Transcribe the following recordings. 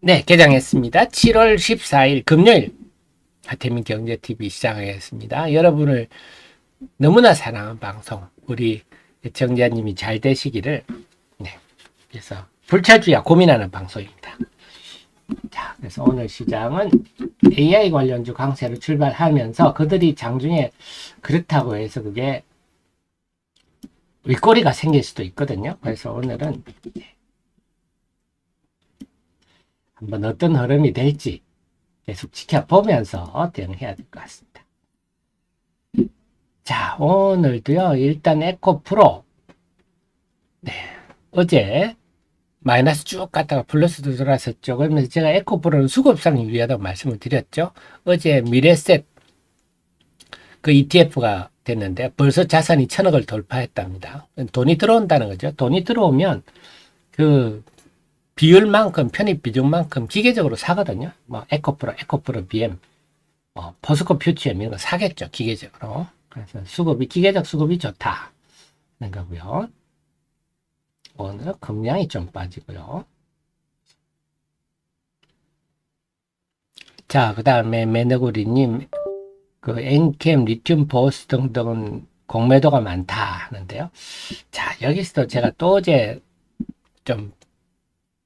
네, 개장했습니다. 7월 14일 금요일 하태민 경제TV 시작하겠습니다. 여러분을 너무나 사랑하는 방송, 우리 애청자님이 잘 되시기를, 네, 그래서 불철주야 고민하는 방송입니다. 자, 그래서 오늘 시장은 AI 관련주 강세로 출발하면서 그들이 장중에 그렇다고 해서 그게 윗꼬리가 생길 수도 있거든요. 그래서 오늘은 한번 어떤 흐름이 될지 계속 지켜보면서 대응해야 될 것 같습니다. 자, 오늘도요, 일단 에코프로, 네, 어제 마이너스 쭉 갔다가 플러스도 돌아섰죠. 그러면서 제가 에코프로는 수급상이 유리하다고 말씀을 드렸죠. 어제 미래셋 그 ETF가 됐는데 벌써 자산이 1,000억을 돌파했답니다. 돈이 들어온다는 거죠. 돈이 들어오면 그 비율만큼, 편입 비중만큼 기계적으로 사거든요. 뭐 에코프로 BM, 포스코 퓨처엠 이런 거 사겠죠. 기계적으로. 그래서 기계적 수급이 좋다는 거고요. 오늘은 금량이 좀 빠지고요. 자, 그 다음에 매너구리님, 그 엔캠, 리튬, 보스 등등은 공매도가 많다 하는데요. 자, 여기서도 제가 또 어제 좀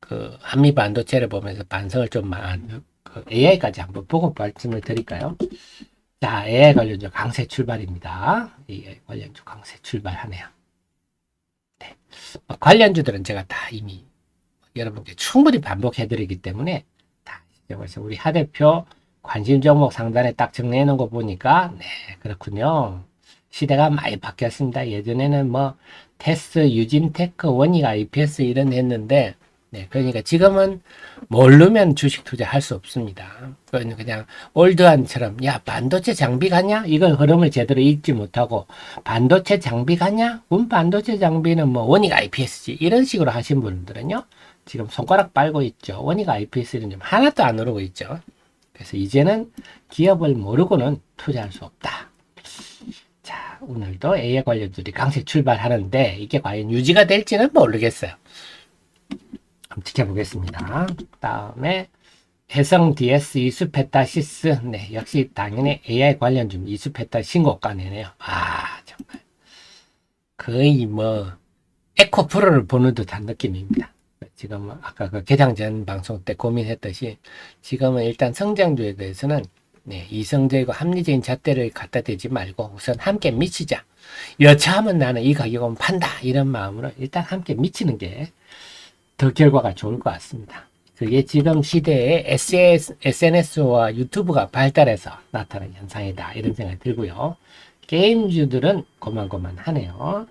그 한미 반도체를 보면서 반성을 좀 그 AI까지 한번 보고 말씀을 드릴까요? 자, AI 관련주 강세 출발입니다. AI 관련주 강세 출발하네요. 네. 관련주들은 제가 다 이미 여러분께 충분히 반복해드리기 때문에 다 아시죠? 그래서 우리 하 대표 관심 종목 상단에 딱 정리해 놓은 거 보니까 네, 그렇군요. 시대가 많이 바뀌었습니다. 예전에는 뭐 테스, 유진테크, 원익, IPS 이런 했는데 네, 그러니까 지금은 모르면 주식 투자할 수 없습니다. 그냥 올드한처럼 야 반도체 장비 가냐? 이걸 흐름을 제대로 읽지 못하고 반도체 장비 가냐? 반도체 장비는 뭐 원익 IPS지 이런 식으로 하신 분들은요. 지금 손가락 빨고 있죠. 원익 IPS는 좀 하나도 안 오르고 있죠. 그래서 이제는 기업을 모르고는 투자할 수 없다. 자, 오늘도 AI 관련주들이 강세 출발하는데 이게 과연 유지가 될지는 모르겠어요. 한번 지켜보겠습니다. 다음에 해성 DS 이수페타시스. 네, 역시 당연히 AI 관련주 이수페타 신고가네요. 아, 정말 거의 뭐 에코프로를 보는 듯한 느낌입니다. 지금 아까 그 개장 전 방송 때 고민했듯이 지금은 일단 성장주에 대해서는 네, 이성적이고 합리적인 잣대를 갖다 대지 말고 우선 함께 미치자. 여차하면 나는 이 가격은 판다. 이런 마음으로 일단 함께 미치는 게 더 결과가 좋을 것 같습니다. 그게 지금 시대에 SNS와 유튜브가 발달해서 나타난 현상이다. 이런 생각이 들고요. 게임주들은 고만고만하네요.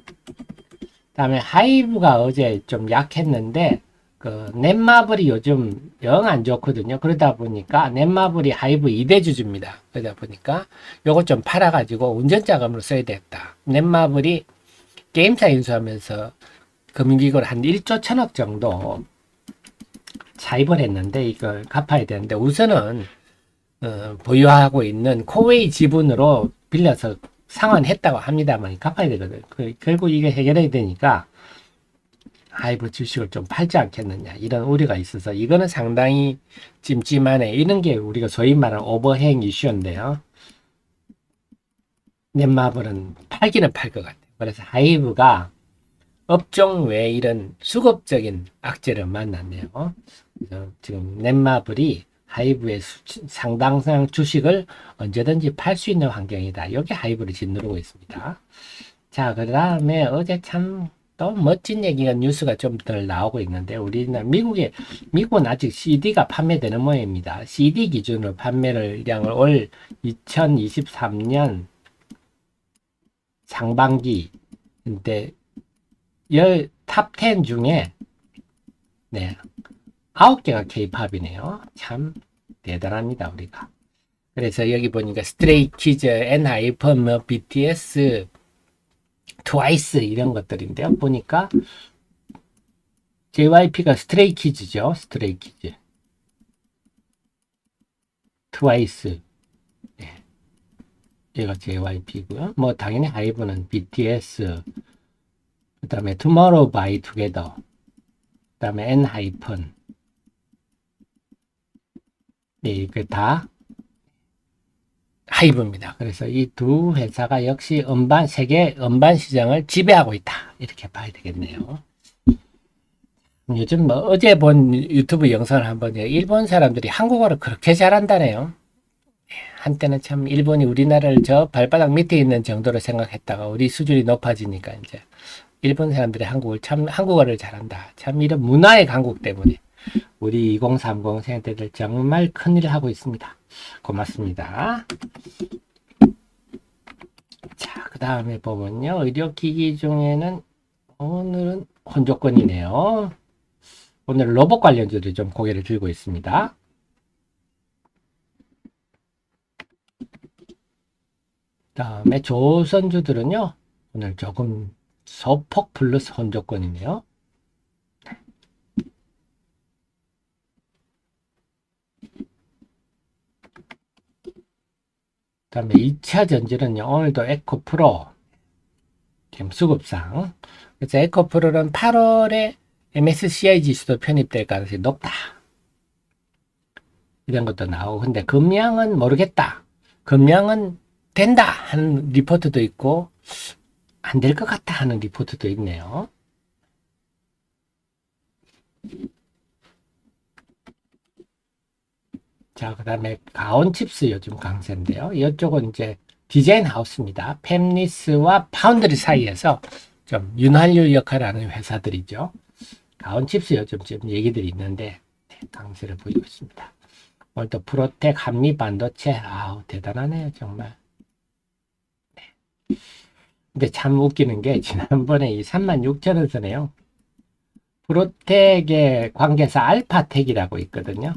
다음에 하이브가 어제 좀 약했는데 그 넷마블이 요즘 영 안 좋거든요. 그러다 보니까 넷마블이 하이브 2대주주입니다. 그러다 보니까 요거 좀 팔아가지고 운전자금으로 써야 됐다. 넷마블이 게임사 인수하면서 금융기금을 한 1조 1천억 정도 차입을 했는데 이걸 갚아야 되는데 우선은 보유하고 있는 코웨이 지분으로 빌려서 상환했다고 합니다만 갚아야 되거든요. 결국 이게 해결해야 되니까 하이브 주식을 좀 팔지 않겠느냐 이런 우려가 있어서 이거는 상당히 찜찜하네. 이런 게 우리가 소위 말하는 오버행 이슈인데요. 넷마블은 팔기는 팔 것 같아요. 그래서 하이브가 업종 외에 이런 수급적인 악재를 만났네요. 그래서 지금 넷마블이 하이브의 상당량 주식을 언제든지 팔 수 있는 환경이다. 여기 하이브를 짓누르고 있습니다. 자, 그 다음에 어제 참 또 멋진 얘기가 뉴스가 좀 덜 나오고 있는데 우리나라 미국은 아직 CD가 판매되는 모양입니다. CD 기준으로 판매량을 올 2023년 상반기 근데 탑10 중에 네, 9개가 K-팝이네요. 참 대단합니다, 우리가. 그래서 여기 보니까 스트레이키즈, 엔하이픈, 뭐 BTS, 트와이스 이런 것들인데요. 보니까 JYP가 스트레이키즈죠. 스트레이키즈. 트와이스. 네. 얘가 JYP고요. 뭐 당연히 하이브는 BTS, 그 다음에 투모로우 바이 투게더, 그 다음에 엔하이픈, 이게 다 하이브입니다. 그래서 이 두 회사가 역시 세계 음반 시장을 지배하고 있다. 이렇게 봐야 되겠네요. 요즘 뭐 어제 본 유튜브 영상을 한번 일본 사람들이 한국어를 그렇게 잘한다네요. 한때는 참 일본이 우리나라를 저 발바닥 밑에 있는 정도로 생각했다가 우리 수준이 높아지니까 이제 일본 사람들이 한국어를 잘한다. 참 이런 문화의 강국 때문에 우리 2030 세대들 정말 큰일을 하고 있습니다. 고맙습니다. 자, 그 다음에 보면요. 의료기기 중에는 오늘은 혼조권이네요. 오늘 로봇 관련주들이 좀 고개를 들고 있습니다. 다음에 조선주들은요. 오늘 조금 소폭 플러스 혼조권이네요. 다음에 2차 전지는요. 오늘도 에코프로 지금 수급상. 그래서 에코프로는 8월에 MSCI 지수도 편입될 가능성이 높다. 이런 것도 나오고. 근데 금양은 모르겠다. 금양은 된다 하는 리포트도 있고 안 될 것 같다 하는 리포트도 있네요. 자, 그 다음에 가온칩스 요즘 강세인데요. 이쪽은 이제 디자인 하우스입니다. 팹리스와 파운드리 사이에서 좀 윤활유 역할을 하는 회사들이죠. 가온칩스 요즘 좀 얘기들이 있는데 강세를 보이고 있습니다. 오늘 또 프로텍, 한미 반도체, 아우 대단하네요 정말. 근데 참 웃기는 게 지난번에 이 36,000원선에요. 프로텍의 관계사 알파텍이라고 있거든요.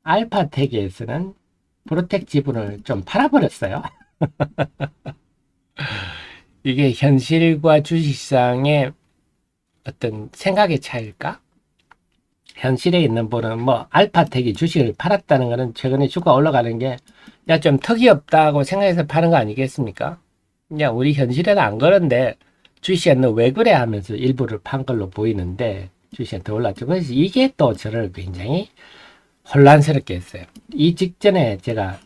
알파텍에서는 프로텍 지분을 좀 팔아버렸어요. 이게 현실과 주식시장의 어떤 생각의 차이일까? 현실에 있는 분은 뭐 알파텍이 주식을 팔았다는 것은 최근에 주가 올라가는 게 야 좀 턱이 없다고 생각해서 파는 거 아니겠습니까? 그냥 우리 현실에는 안 그런데 주식에는 왜 그래 하면서 일부를 판 걸로 보이는데 주식이 더 올랐죠. 그래서 이게 또 저를 굉장히 혼란스럽게 했어요. 이 직전에 제가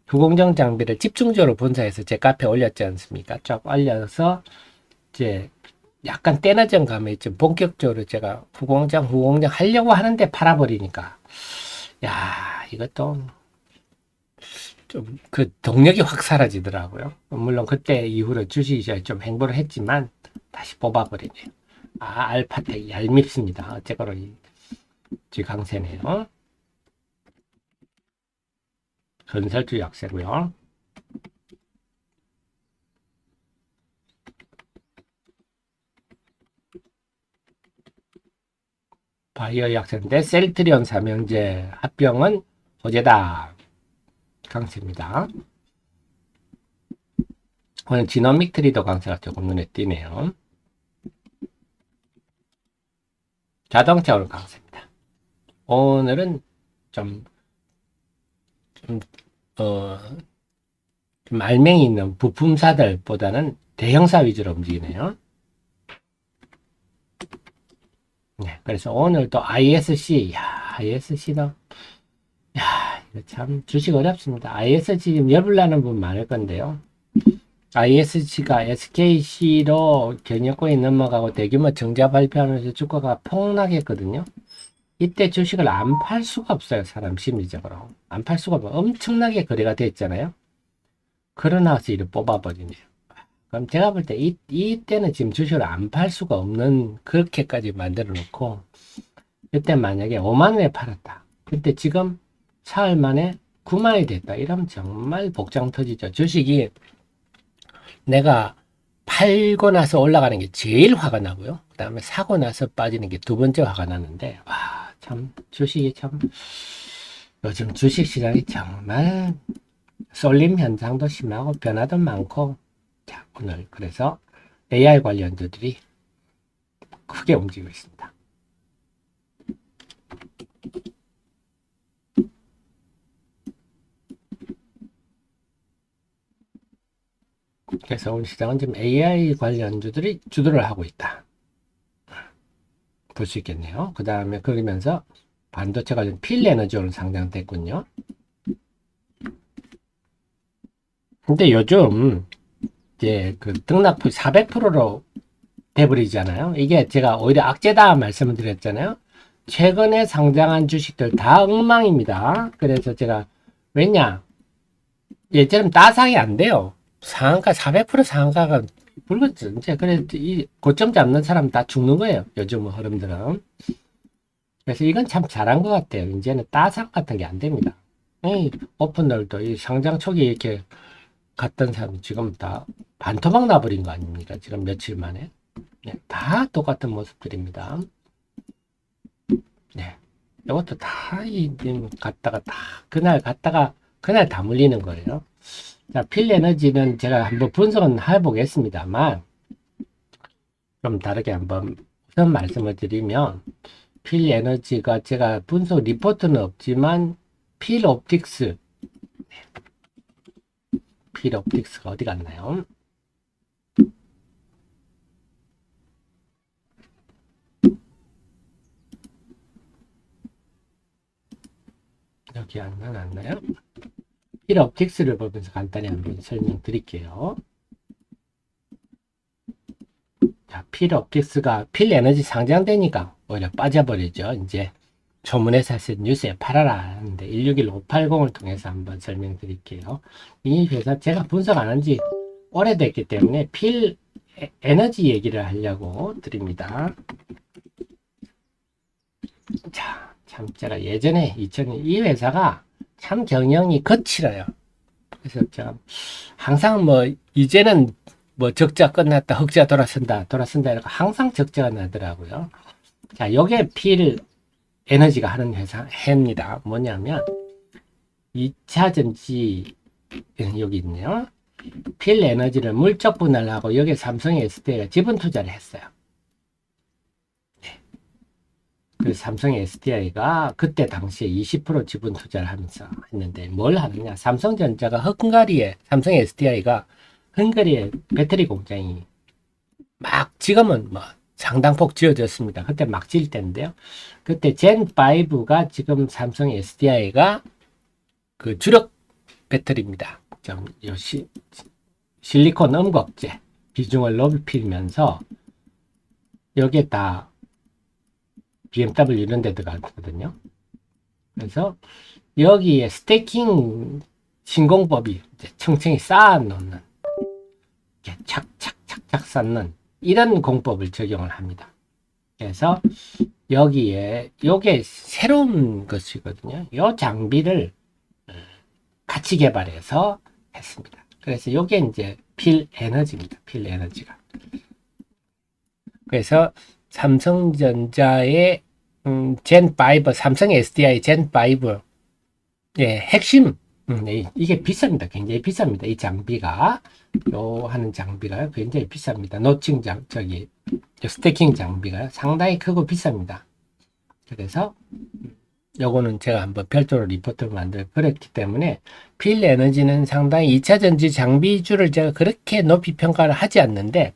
후공정 장비를 집중적으로 본사에서 제 카페에 올렸지 않습니까? 쫙 올려서 이제 약간 때늦은 감에 좀 본격적으로 제가 후공정 하려고 하는데 팔아버리니까 야 이것도 좀 그 동력이 확 사라지더라고요. 물론 그때 이후로 주식이 좀 행보를 했지만 다시 뽑아버리네요. 아 알파텍 얄밉습니다. 어쨌거나 이 강세네요. 건설주 약세고요. 바이오 약세인데 셀트리온 삼형제 합병은 호재다. 강세입니다. 오늘 지노믹 트리더 강세가 조금 눈에 띄네요. 자동차 오늘 강세입니다. 오늘은 좀 말맹이 있는 부품사들보다는 대형사 위주로 움직이네요. 네, 그래서 오늘도 ISC, ISC도, 이거 참 주식 어렵습니다. ISC 지금 열불나는 분 많을 건데요. ISC가 SKC로 경영권이 넘어가고 대규모 정자 발표하면서 주가가 폭락했거든요. 이때 주식을 안 팔 수가 없어요. 사람 심리적으로. 안 팔 수가 없어요. 엄청나게 거래가 됐잖아요. 그러나서 이를 뽑아버리네요. 그럼 제가 볼 때 이때는 지금 주식을 안 팔 수가 없는 그렇게까지 만들어 놓고 이때 만약에 5만원에 팔았다. 그때 지금 사흘 만에 9만원이 됐다. 이러면 정말 복장 터지죠. 주식이 내가 팔고 나서 올라가는 게 제일 화가 나고요. 그 다음에 사고 나서 빠지는 게 두 번째 화가 나는데 와, 참 주식이 참 요즘 주식 시장이 정말 쏠림 현상도 심하고 변화도 많고 자 오늘 그래서 AI 관련주들이 크게 움직이고 있습니다. 그래서 오늘 시장은 지금 AI 관련주들이 주도를 하고 있다. 볼 수 있겠네요. 그 다음에 그러면서 반도체 관련 필 에너지로 상장됐군요. 근데 요즘 이제 그 등락폭 400%로 돼버리잖아요. 이게 제가 오히려 악재다 말씀을 드렸잖아요. 최근에 상장한 주식들 다 엉망입니다. 그래서 제가 왜냐 예전에 따상이 안 돼요. 상한가 400% 상한가가 불거져. 이제 그래 이 고점 잡는 사람 다 죽는 거예요. 요즘 흐름들은. 그래서 이건 참 잘한 것 같아요. 이제는 따상 같은 게 안 됩니다. 이 오픈럴도 이 상장 초기 이렇게 갔던 사람 지금 다 반토막 나버린 거 아닙니까? 지금 며칠 만에. 네, 다 똑같은 모습들입니다. 네. 이것도 다, 갔다가 다, 그날 다 물리는 거예요. 자, 필 에너지는 제가 한번 분석은 해보겠습니다만, 좀 다르게 한번 우선 말씀을 드리면, 필 에너지가 제가 분석 리포트는 없지만, 필 옵틱스가 어디 갔나요? 여기 안 나왔나요? 필 옵틱스를 보면서 간단히 한번 설명드릴게요. 자, 필 옵틱스가 필 에너지 상장되니까 오히려 빠져버리죠. 이제 조문에서 뉴스에 팔아라 하는데 161580을 통해서 한번 설명드릴게요. 이 회사 제가 분석 안 한 지 오래됐기 때문에 필 에너지 얘기를 하려고 드립니다. 자, 참 제가 예전에 이 회사가 참 경영이 거칠어요. 그래서 참 항상 뭐 이제는 뭐 적자 끝났다, 흑자 돌아선다 이렇게 항상 적자가 나더라고요. 자, 요게 필 에너지가 하는 해입니다. 뭐냐면 2차 전지 여기 있네요. 필 에너지를 물적 분할하고 여기에 삼성의 SDI가 지분 투자를 했어요. 네. 그래서 삼성의 SDI가 그때 당시에 20% 지분 투자를 하면서 했는데 뭘 하느냐? 삼성전자가 삼성의 SDI가 헝가리에 배터리 공장이 막 지금은 뭐 상당폭 지어졌습니다. 그때 막 지을 때인데요. 그때 젠5가 지금 삼성의 SDI가 그 주력 배터리입니다. 좀 실리콘 음극재 비중을 높이면서 여기에 다 BMW 이런 데 들어가거든요. 그래서 여기에 스테이킹 신공법이 층층이 쌓아놓는 착착착착 쌓는 이런 공법을 적용을 합니다. 그래서 여기에 요게 새로운 것이거든요. 요 장비를 같이 개발해서 했습니다. 그래서 요게 이제 필 에너지입니다. 필 에너지가. 그래서 삼성전자의 젠5, 삼성 SDI 젠5 예, 핵심 이게 비쌉니다. 굉장히 비쌉니다. 이 장비가 요 하는 장비가 굉장히 비쌉니다. 노칭 스태킹 장비가 상당히 크고 비쌉니다. 그래서 요거는 제가 한번 별도로 리포트를 만들어 그랬기 때문에 필 에너지는 상당히 2차 전지 장비주를 제가 그렇게 높이 평가를 하지 않는데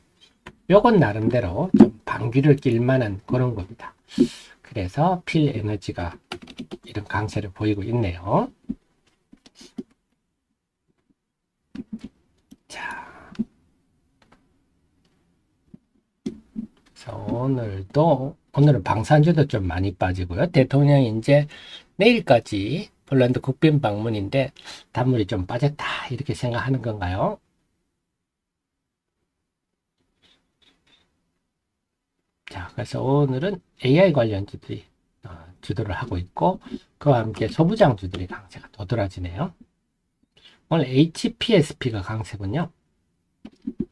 요건 나름대로 좀 방귀를 낄 만한 그런 겁니다. 그래서 필 에너지가 이런 강세를 보이고 있네요. 자, 그래서 오늘은 방산주도 좀 많이 빠지고요. 대통령이 이제 내일까지 폴란드 국빈 방문인데 단물이 좀 빠졌다 이렇게 생각하는 건가요? 자, 그래서 오늘은 AI 관련주들이 주도를 하고 있고 그와 함께 소부장주들이 강세가 도드라지네요. 오늘 HPSP가 강세군요.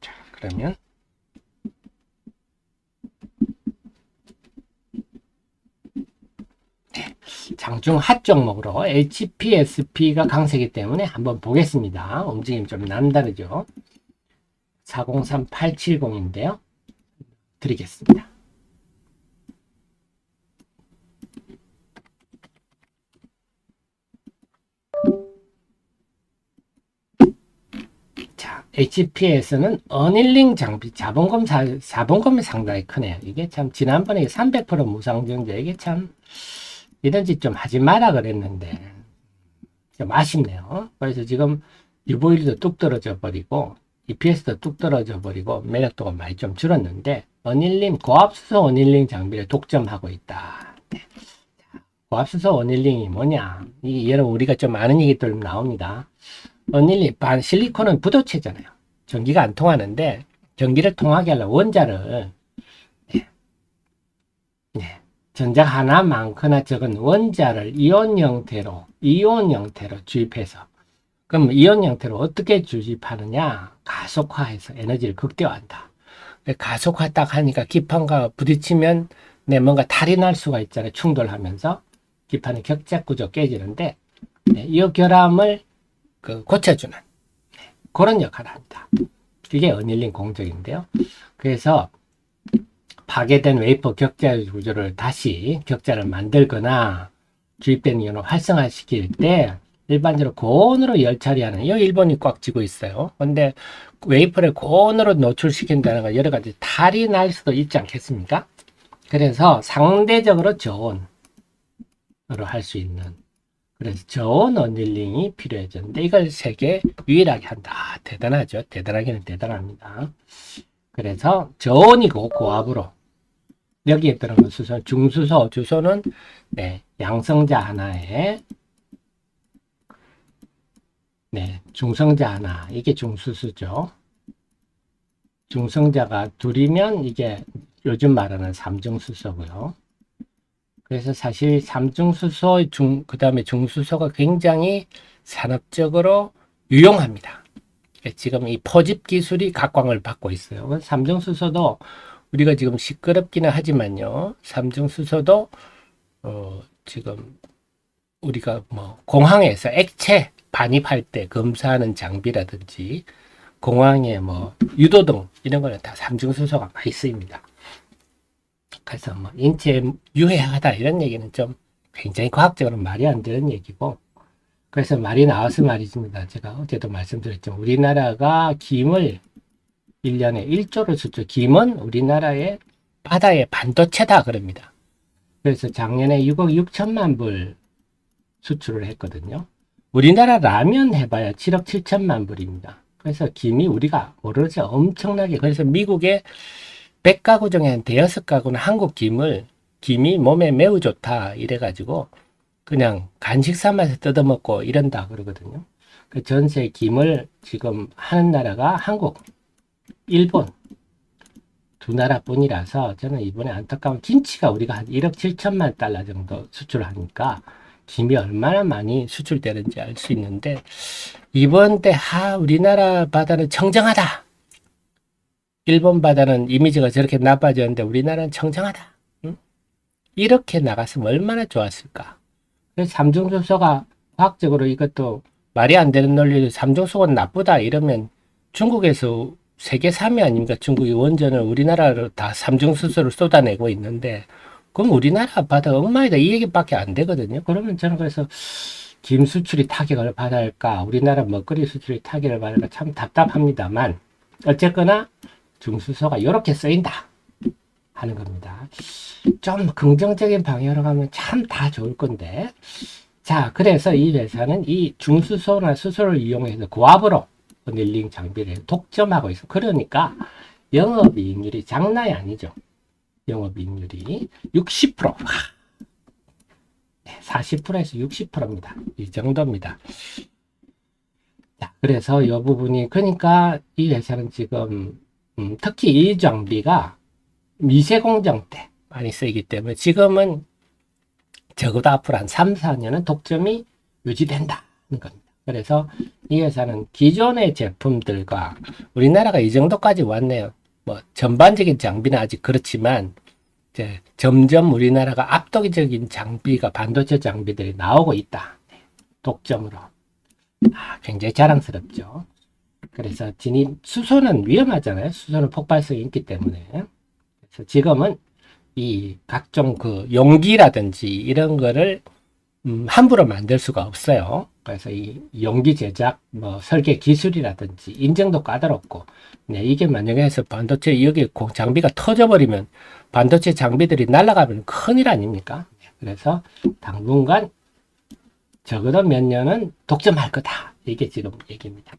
자, 그러면 네, 장중 핫 종목으로 HPSP가 강세이기 때문에 한번 보겠습니다. 움직임 좀 남다르죠. 403870인데요. 드리겠습니다. HP에서는 어닐링 장비, 자본금이 상당히 크네요. 이게 참, 지난번에 300% 무상증자, 이게 참, 이런 짓 좀 하지 마라 그랬는데 좀 아쉽네요. 그래서 지금 UV도 뚝 떨어져 버리고 EPS도 뚝 떨어져 버리고 매력도가 많이 좀 줄었는데 어닐링 고압수소 어닐링 장비를 독점하고 있다. 네. 고압수소 어닐링이 뭐냐? 이 여러분 우리가 좀 아는 얘기들 나옵니다. 어닐링 실리콘은 부도체잖아요. 전기가 안 통하는데 전기를 통하게 하려면 원자를 전자 하나 많거나 적은 원자를 이온 형태로 주입해서 그럼 이온 형태로 어떻게 주입하느냐? 가속화해서 에너지를 극대화한다. 가속화 딱 하니까 기판과 부딪히면 뭔가 탈이 날 수가 있잖아요. 충돌하면서 기판의 격작 구조 깨지는데 이 결함을 고쳐주는 그런 역할을 합니다. 이게 어닐링 공정인데요. 그래서 파괴된 웨이퍼 격자 구조를 다시 격자를 만들거나 주입된 이온을 활성화시킬 때 일반적으로 고온으로 열 처리하는 이 일본이 꽉 쥐고 있어요. 근데 웨이퍼를 고온으로 노출시킨다는 건 여러 가지 탈이 날 수도 있지 않겠습니까? 그래서 상대적으로 저온으로 할 수 있는 그래서 저온 어닐링이 필요해졌는데 이걸 세계 유일하게 한다. 대단하죠. 대단하기는 대단합니다. 그래서 저온이고 고압으로 여기에 들어간 수소, 중수소, 주소는 양성자 하나에 중성자 하나, 이게 중수소죠. 중성자가 둘이면 이게 요즘 말하는 삼중수소고요. 그래서 사실 삼중수소, 그 다음에 중수소가 굉장히 산업적으로 유용합니다. 지금 이 포집 기술이 각광을 받고 있어요. 삼중수소도 우리가 지금 시끄럽기는 하지만요. 삼중수소도 지금 우리가 공항에서 액체 반입할 때 검사하는 장비라든지 공항에 유도등 이런 거는 다 삼중수소가 많이 쓰입니다. 그래서 인체에 유해하다 이런 얘기는 좀 굉장히 과학적으로 말이 안 되는 얘기고 그래서 말이 나와서 말이십니다. 제가 어제도 말씀드렸죠. 우리나라가 김을 1년에 1조를 수출, 김은 우리나라의 바다의 반도체다 그럽니다. 그래서 작년에 6억 6천만 불 수출을 했거든요. 우리나라 라면 해봐야 7억 7천만 불입니다. 그래서 김이 우리가 모르죠. 엄청나게. 그래서 미국의 100가구 중에 한 대여섯 가구는 한국 김이 몸에 매우 좋다 이래가지고 그냥 간식 삼아서 뜯어먹고 이런다 그러거든요. 그 전세 김을 지금 하는 나라가 한국, 일본 두 나라뿐이라서 저는 이번에 안타까운 김치가 우리가 한 1억 7천만 달러 정도 수출하니까 김이 얼마나 많이 수출되는지 알 수 있는데 이번 때 우리나라 바다는 청정하다. 일본 바다는 이미지가 저렇게 나빠졌는데 우리나라는 청정하다. 응? 이렇게 나갔으면 얼마나 좋았을까. 그래서 삼중수소가 과학적으로 이것도 말이 안 되는 논리로 삼중수소는 나쁘다 이러면 중국에서 세계 3위 아닙니까? 중국이 원전을 우리나라로 다 삼중수소를 쏟아내고 있는데 그럼 우리나라 바다가 엉망이다 이 얘기밖에 안 되거든요. 그러면 저는 그래서 김 수출이 타격을 받아야 할까 우리나라 먹거리 수출이 타격을 받아야 할까 참 답답합니다만 어쨌거나 중수소가 이렇게 쓰인다 하는 겁니다. 좀 긍정적인 방향으로 가면 참 다 좋을 건데 자 그래서 이 회사는 이 중수소나 수소를 이용해서 고압으로 어닐링 장비를 독점하고 있어. 그러니까 영업이익률이 장난이 아니죠. 영업이익률이 60%, 40%에서 60%입니다. 이 정도입니다. 자, 그래서 이 부분이 그러니까 이 회사는 지금 특히 이 장비가 미세 공정 때 많이 쓰이기 때문에 지금은 적어도 앞으로 한 3, 4년은 독점이 유지된다는 겁니다. 그래서 이 회사는 기존의 제품들과 우리나라가 이 정도까지 왔네요. 전반적인 장비는 아직 그렇지만 이제 점점 우리나라가 압도적인 장비가 반도체 장비들이 나오고 있다. 독점으로. 굉장히 자랑스럽죠. 그래서 수소는 위험하잖아요. 수소는 폭발성이 있기 때문에. 그래서 지금은 이 각종 용기라든지 이런 거를 함부로 만들 수가 없어요. 그래서 이 용기 제작, 설계 기술이라든지 인증도 까다롭고, 이게 만약에 해서 반도체 여기 장비가 터져버리면 반도체 장비들이 날아가면 큰일 아닙니까? 그래서 당분간 적어도 몇 년은 독점할 거다. 이게 지금 얘기입니다.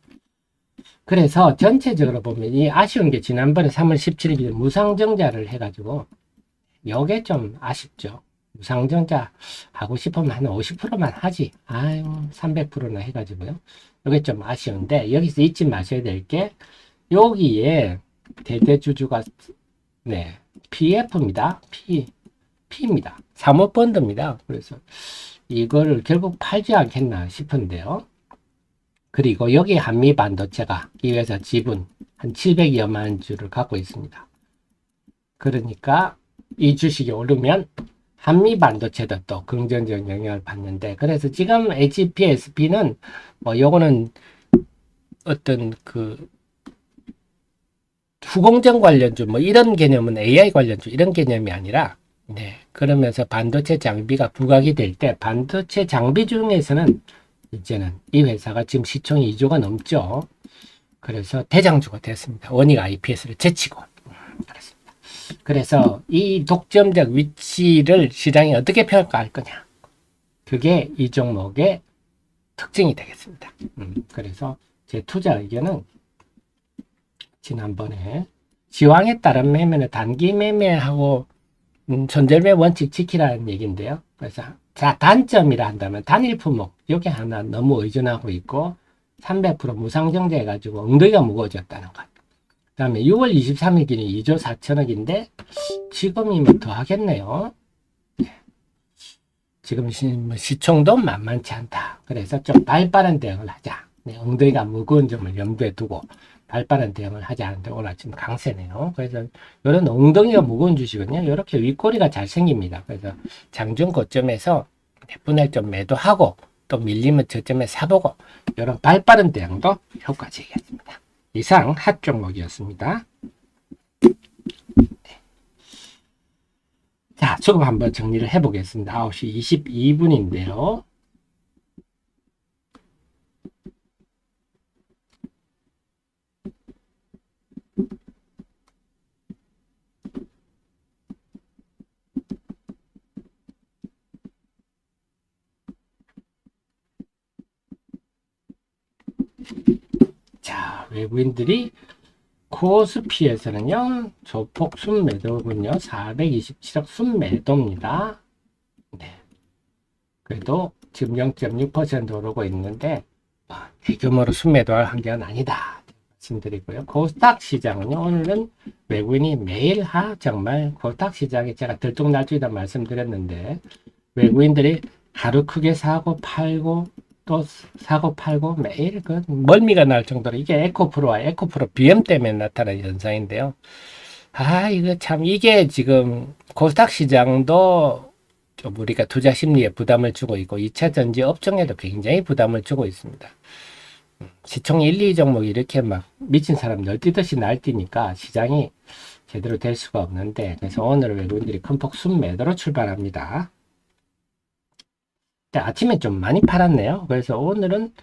그래서 전체적으로 보면 이 아쉬운 게 지난번에 3월 17일 무상증자를 해가지고 요게 좀 아쉽죠. 무상증자 하고 싶으면 한 50%만 하지. 아유, 300%나 해가지고요. 요게 좀 아쉬운데 여기서 잊지 마셔야 될 게 여기에 대대주주가 네, PF입니다. P입니다. 사모펀드입니다. 그래서 이걸 결국 팔지 않겠나 싶은데요. 그리고 여기 한미반도체가 이 회사 지분 한 700여만 주를 갖고 있습니다. 그러니까 이 주식이 오르면 한미반도체도 또 긍정적 영향을 받는데, 그래서 지금 HPSP는 뭐 요거는 어떤 그 후공정 관련주 뭐 이런 개념은 AI 관련주 이런 개념이 아니라, 네, 그러면서 반도체 장비가 부각이 될 때 반도체 장비 중에서는 이제는 이 회사가 지금 시총이 2조가 넘죠. 그래서 대장주가 됐습니다. 원익 IPS를 제치고. 그렇습니다. 그래서 이 독점적 위치를 시장이 어떻게 평가할 거냐. 그게 이 종목의 특징이 되겠습니다. 그래서 제 투자 의견은 지난번에 시황에 따른 매매는 단기 매매하고 손절매 원칙 지키라는 얘기인데요. 그래서 자, 단점이라 한다면 단일 품목 여기 하나 너무 의존하고 있고 300% 무상증자 해가지고 엉덩이가 무거워졌다는 것. 그 다음에 6월 23일 기준 2조 4천억인데 지금이면 더 하겠네요. 지금 시총도 만만치 않다. 그래서 좀 발빠른 대응을 하자. 네, 엉덩이가 무거운 점을 염두에 두고 발빠른 대응을 하지 않는데 오늘 아침 강세네요. 그래서 이런 엉덩이가 무거운 주식은요, 이렇게 윗꼬리가 잘 생깁니다. 그래서 장중 고점에서 분할 좀 매도하고 또 밀리면 저점에 사보고 이런 발빠른 대응도 효과적이겠습니다. 이상 핫 종목이었습니다. 자, 조금 한번 정리를 해보겠습니다. 9시 22분인데요. 자, 외국인들이 코스피에서는요, 조폭 순매도군요. 427억 순매도입니다. 네. 그래도 지금 0.6% 오르고 있는데, 대규모로 순매도할 환경은 아니다. 말씀드리고요. 코스닥 시장은요, 오늘은 외국인이 매일 정말 코스닥 시장에 제가 들쭉날쭉이다 말씀드렸는데, 외국인들이 하루 크게 사고 팔고, 또 사고 팔고 매일 그 멀미가 날 정도로 이게 에코프로와 에코프로 BM 때문에 나타난 현상인데요. 이거 참 이게 지금 코스닥 시장도 좀 우리가 투자 심리에 부담을 주고 있고 2차 전지 업종에도 굉장히 부담을 주고 있습니다. 시총 1, 2 종목이 이렇게 막 미친 사람 널뛰듯이 날뛰니까 시장이 제대로 될 수가 없는데, 그래서 오늘 외국인들이 큰 폭 순매도로 출발합니다. 아침에 좀 많이 팔았네요. 그래서 오늘은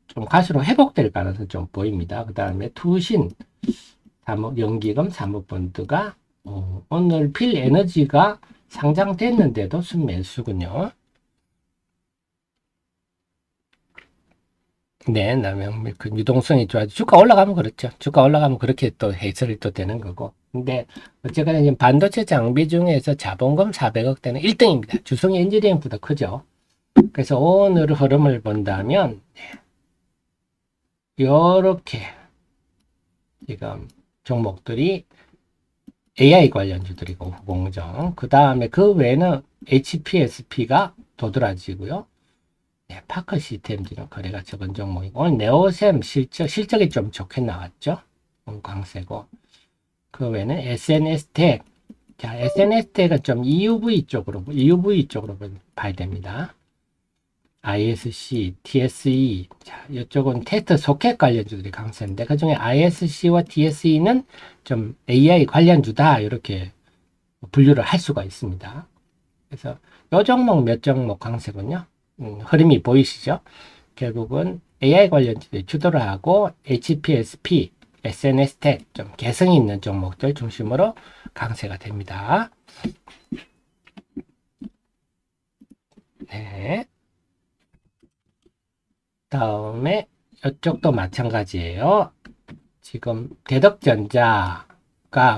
좀 가시로 회복될 가능성이 좀 보입니다. 그 다음에 투신, 연기금, 사모펀드가 오늘 필에너지가 상장됐는데도 순매수군요. 네, 남양밀크 유동성이 좋아지. 주가 올라가면 그렇죠. 주가 올라가면 그렇게 또 해설이 또 되는 거고. 근데 어쨌거나 지금 반도체 장비 중에서 자본금 400억대는 1등입니다. 주성이 엔지니어링보다 크죠. 그래서 오늘 흐름을 본다면 이렇게 지금 종목들이 AI 관련주들이고 후공정, 그 다음에 그 외에는 HPSP가 도드라지고요. 네, 파크 시스템즈는 거래가 적은 종목이고, 오늘 네오셈 실적이 좀 좋게 나왔죠. 강세고, 그 외에는 SNS텍. 자, SNS텍은 좀 EUV 쪽으로 봐야 됩니다. ISC, TSE. 자, 이쪽은 테스트 소켓 관련주들이 강세인데, 그 중에 ISC와 TSE는 좀 AI 관련주다. 이렇게 분류를 할 수가 있습니다. 그래서 요 종목 몇 종목 강세군요. 흐름이 보이시죠? 결국은 AI 관련주들이 주도를 하고, HPSP, SNS텍, 좀 개성이 있는 종목들 중심으로 강세가 됩니다. 네. 다음에 이쪽도 마찬가지예요. 지금 대덕전자가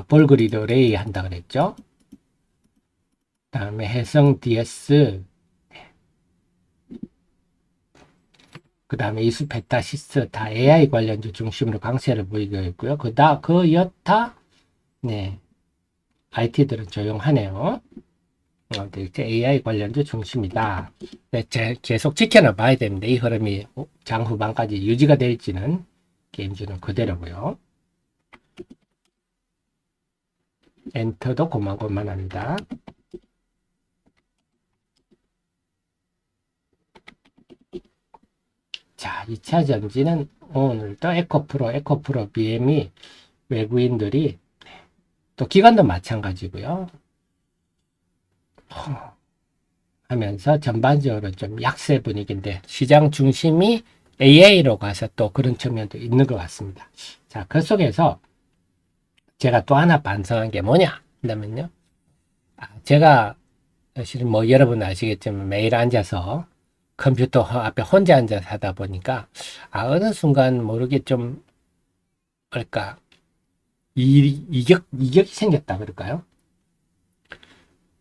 볼그리드 레이 한다 그랬죠. 다음에 해성 DS, 그 다음에 이수페타시스 다 AI 관련주 중심으로 강세를 보이고 있고요. 그 여타, 네, IT들은 조용하네요. 이제 AI 관련주 중심이다. 네, 계속 지켜나 봐야 됩니다. 이 흐름이 장 후반까지 유지가 될지는 게임주는 그대로고요. 엔터도 고만고만합니다. 자, 2차 전지는 오늘도 에코프로 BM이 외국인들이 또 기관도 마찬가지고요. 하면서 전반적으로 좀 약세 분위기인데 시장 중심이 AI로 가서 또 그런 측면도 있는 것 같습니다. 자, 그 속에서 제가 또 하나 반성한 게 뭐냐 한다면요. 제가 사실 뭐 여러분 아시겠지만 매일 앉아서 컴퓨터 앞에 혼자 앉아서 하다 보니까 어느 순간 모르게 좀 뭐랄까 이격이 생겼다 그럴까요?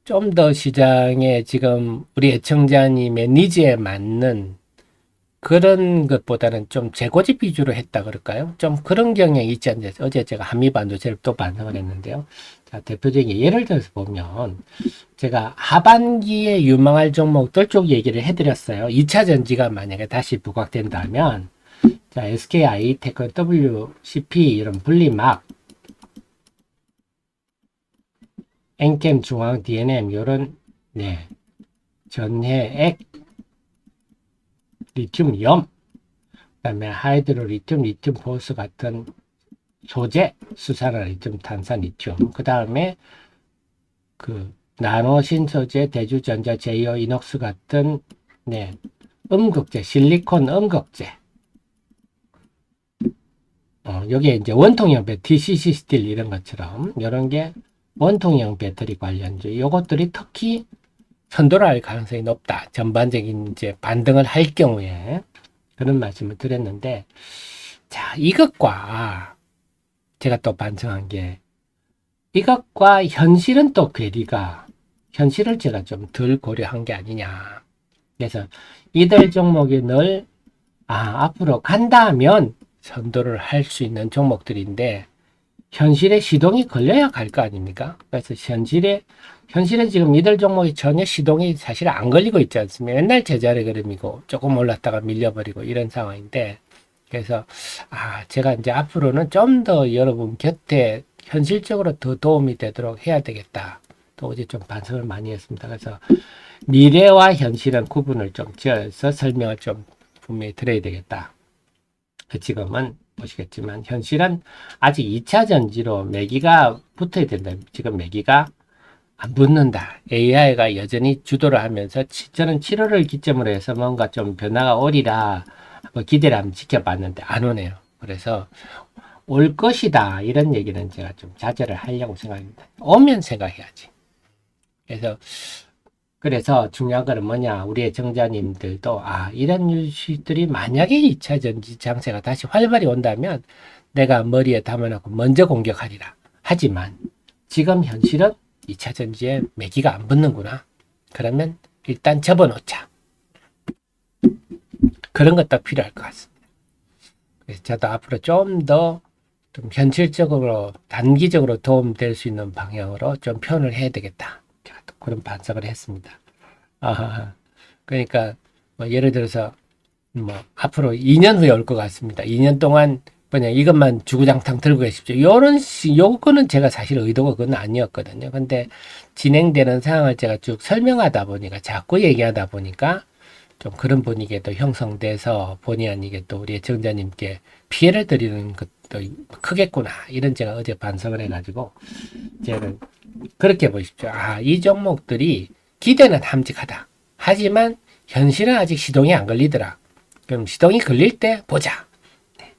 좀 더 시장에 지금 우리 애청자님의 니즈에 맞는 그런 것보다는 좀 재고집 위주로 했다 그럴까요? 좀 그런 경향이 있지 않나. 어제 제가 한미반도체를 또 반성을 했는데요. 자, 대표적인 예를 들어서 보면 제가 하반기에 유망할 종목들 쪽 얘기를 해드렸어요. 2차 전지가 만약에 다시 부각된다면 자, SK 하이테크, WCP 이런 분리막, 엔캠 중앙 DNM 이런 네, 전해액, 리튬 염, 그다음에 하이드로 리튬, 리튬 포스 같은 소재, 수산화 리튬, 탄산 리튬, 그 다음에 그 나노 신소재, 대주전자, 제이어 이녹스 같은 네, 음극재, 실리콘 음극재. 여기에 이제 원통형 배터리, TCC 스틸 이런 것처럼 이런 게 원통형 배터리 관련주, 이것들이 특히 선도를 할 가능성이 높다. 전반적인 이제 반등을 할 경우에 그런 말씀을 드렸는데, 자, 이것과 제가 또 반성한 게 이것과 현실은 또 괴리가 현실을 제가 좀 덜 고려한 게 아니냐. 그래서 이들 종목이 늘 앞으로 간다면 선도를 할 수 있는 종목들인데 현실에 시동이 걸려야 갈 거 아닙니까? 그래서 현실에 지금 이들 종목이 전혀 시동이 사실 안 걸리고 있지 않습니까? 맨날 제자리 걸음이고 조금 올랐다가 밀려버리고 이런 상황인데, 그래서 제가 이제 앞으로는 좀 더 여러분 곁에 현실적으로 더 도움이 되도록 해야 되겠다. 또 어제 좀 반성을 많이 했습니다. 그래서 미래와 현실은 구분을 좀 지어서 설명을 좀 분명히 드려야 되겠다. 지금은 보시겠지만 현실은 아직 2차 전지로 매기가 붙어야 된다. 지금 매기가 안 붙는다. AI가 여전히 주도를 하면서 저는 7월을 기점으로 해서 뭔가 좀 변화가 오리라 기대를 한번 지켜봤는데 안 오네요. 그래서 올 것이다 이런 얘기는 제가 좀 자제를 하려고 생각합니다. 오면 생각해야지. 그래서 중요한 거는 뭐냐, 우리의 정자님들도 이런 뉴스들이 만약에 2차 전지 장세가 다시 활발히 온다면 내가 머리에 담아놓고 먼저 공격하리라. 하지만 지금 현실은 2차 전지에 매기가 안 붙는구나. 그러면 일단 접어놓자. 그런 것도 필요할 것 같습니다. 그래서 저도 앞으로 좀 더 좀 현실적으로 단기적으로 도움될 수 있는 방향으로 좀 표현을 해야 되겠다. 그런 반성을 했습니다. 그러니까 뭐 예를 들어서 뭐 앞으로 2년 후에 올 것 같습니다. 2년 동안 그냥 이것만 주구장창 들고 계십시오. 요거는 제가 사실 의도가 그건 아니었거든요. 근데 진행되는 상황을 제가 쭉 설명하다 보니까 자꾸 얘기하다 보니까 좀 그런 분위기도 형성돼서 본의 아니게 또 우리 정자님께 피해를 드리는 것도 크겠구나. 이런 제가 어제 반성을 해가지고 저는 그렇게 보십시오. 이 종목들이 기대는 함직하다. 하지만 현실은 아직 시동이 안 걸리더라. 그럼 시동이 걸릴 때 보자. 네.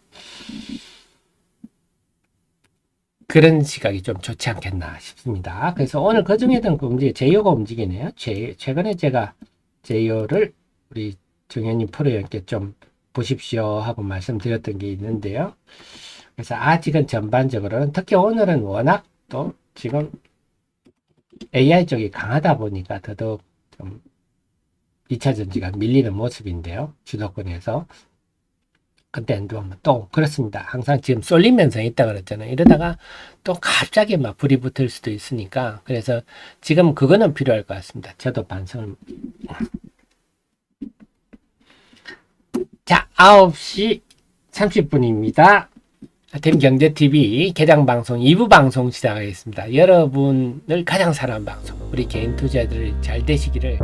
그런 시각이 좀 좋지 않겠나 싶습니다. 그래서 오늘 그 중에는 제이오가 움직이네요. 최근에 제가 JO를 우리 정현님 프로님께 좀 보십시오 하고 말씀드렸던 게 있는데요. 그래서 아직은 전반적으로는, 특히 오늘은 워낙 또 지금 AI 쪽이 강하다 보니까 더더욱 좀 2차 전지가 밀리는 모습인데요. 주도권에서. 근데 또 그렇습니다. 항상 지금 쏠리면서 있다 그랬잖아요. 이러다가 또 갑자기 막 불이 붙을 수도 있으니까, 그래서 지금 그거는 필요할 것 같습니다. 저도 반성을. 자, 9시 30분입니다. 댐경제TV 개장방송 2부 방송 시작하겠습니다. 여러분을 가장 사랑하는 방송, 우리 개인 투자들이 잘 되시기를